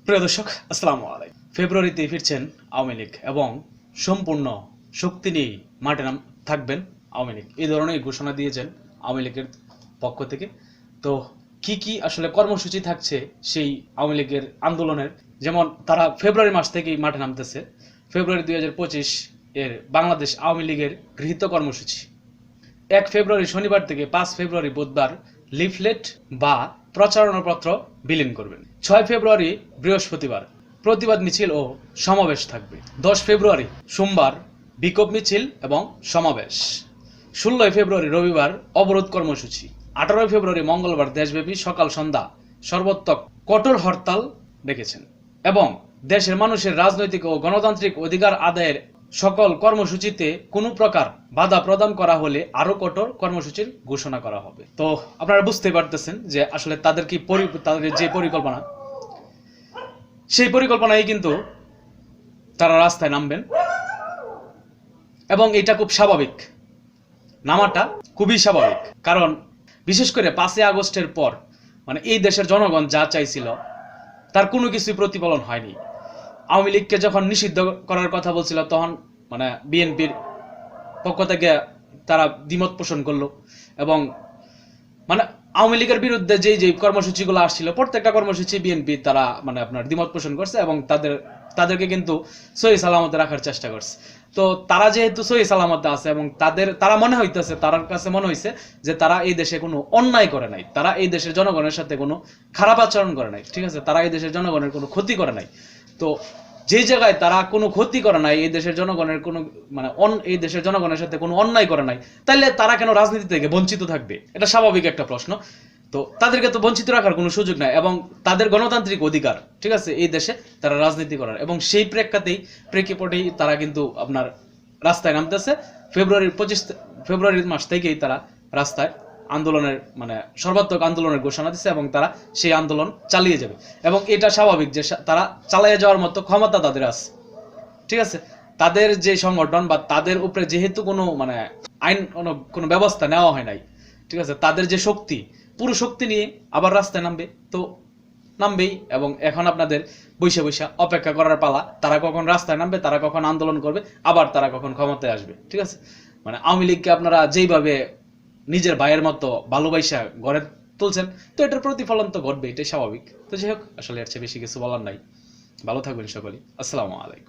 প্রিয় দর্শক, আসসালামু আলাইকুম। ফেব্রুয়ারিতে ফিরছেন আওয়ামী লীগ এবং সম্পূর্ণ শক্তি নিয়ে মাঠে থাকবেন আওয়ামী লীগ, এই ধরনের ঘোষণা দিয়েছেন আওয়ামী লীগের পক্ষ থেকে। তো কি কি আসলে কর্মসূচি থাকছে সেই আওয়ামী লীগের আন্দোলনের, যেমন তারা ফেব্রুয়ারি মাস থেকেই মাঠে নামতেছে। ফেব্রুয়ারি 2025 এর বাংলাদেশ আওয়ামী লীগের গৃহীত কর্মসূচি 1 ফেব্রুয়ারি শনিবার থেকে 5 ফেব্রুয়ারি বুধবার লিফলেট বা প্রচারণাপত্র বিলীন করবেন। 6 ফেব্রুয়ারি বৃহস্পতিবার প্রতিবাদ মিছিল ও সমাবেশ থাকবে। 10 ফেব্রুয়ারি সোমবার বিক্ষোভ মিছিল এবং সমাবেশ। 16 ফেব্রুয়ারি রবিবার অবরোধ কর্মসূচি। 18 ফেব্রুয়ারি মঙ্গলবার দেশব্যাপী সকাল সন্ধ্যা সর্বাত্মক কঠোর হরতাল ডেকেছেন এবং দেশের মানুষের রাজনৈতিক ও গণতান্ত্রিক অধিকার আদায়ের সকল কর্মসূচিতে কোনো প্রকার বাধা প্রদান করা হলে আরো কঠোর কর্মসূচির ঘোষণা করা হবে। তো আপনারা বুঝতে পারতেছেন যে আসলে তাদের যে পরিকল্পনা, সেই পরিকল্পনায় কিন্তু তারা রাস্তায় নামবেন এবং এটা খুব স্বাভাবিক, নামাটা খুবই স্বাভাবিক। কারণ বিশেষ করে 5 আগস্টের পর এই দেশের জনগণ যা চাইছিল তার কোনো কিছুই প্রতিফলন হয়নি। আওয়ামী লীগকে যখন নিষিদ্ধ করার কথা বলছিল তখন বিএনপির পক্ষ থেকে তারা দ্বিমত পোষণ করলো এবং আওয়ামী লীগের বিরুদ্ধে যে কর্মসূচিগুলো আসছিল প্রত্যেকটা কর্মসূচি বিএনপি তারা আপনার দ্বিমত পোষণ করছে এবং তাদেরকে কিন্তু সহি সালামতে রাখার চেষ্টা করছে। তো তারা যেহেতু সহি সালামতে আছে এবং তারা তার কাছে মনে হয়েছে যে তারা এই দেশে কোনো অন্যায় করে নাই, তারা এই দেশের জনগণের সাথে কোনো খারাপ আচরণ করে নাই, ঠিক আছে, তারা এই দেশের জনগণের কোনো ক্ষতি করে নাই। তো যে জায়গায় তারা কোনো ক্ষতি করে নাই, এই দেশের জনগণের কোনো এই দেশের জনগণের সাথে কোনো অন্যায় করে নাই, তাইলে তারা কেন রাজনীতি থেকে বঞ্চিত থাকবে? এটা স্বাভাবিক একটা প্রশ্ন। তো তাদেরকে তো বঞ্চিত রাখার কোনো সুযোগ নাই এবং তাদের গণতান্ত্রিক অধিকার, ঠিক আছে, এই দেশে তারা রাজনীতি করার, এবং সেই প্রেক্ষাপটেই তারা কিন্তু আপনার রাস্তায় নামতেছে। ফেব্রুয়ারি মাস থেকেই তারা রাস্তায় আন্দোলনের সর্বাত্মক আন্দোলনের ঘোষণা দিচ্ছে এবং তারা সেই আন্দোলন চালিয়ে যাবে এবং এটা স্বাভাবিক যে তারা চালিয়ে যাওয়ার মতো ক্ষমতা তাদের আছে, ঠিক আছে। তাদের যে সংগঠন বা তাদের উপরে যেহেতু কোনো আইন কোনো ব্যবস্থা নেওয়া হয় নাই, ঠিক আছে, তাদের যে শক্তি, পুরো শক্তি নিয়ে আবার রাস্তায় নামবেই এবং এখন আপনাদের বৈশা অপেক্ষা করার পালা, তারা কখন রাস্তায় নামবে, তারা কখন আন্দোলন করবে, আবার তারা কখন ক্ষমতায় আসবে, ঠিক আছে। আওয়ামী লীগকে আপনারা যেইভাবে নিজের ভাইয়ের মতো ভালোবাসা গড়ে তুলছেন, তো এটার প্রতিফলন তো ঘটবে, এটাই স্বাভাবিক। তো যাই হোক, আসলে এর চেয়ে বেশি কিছু বলার নাই। ভালো থাকবেন সকলেই। আসসালামু আলাইকুম।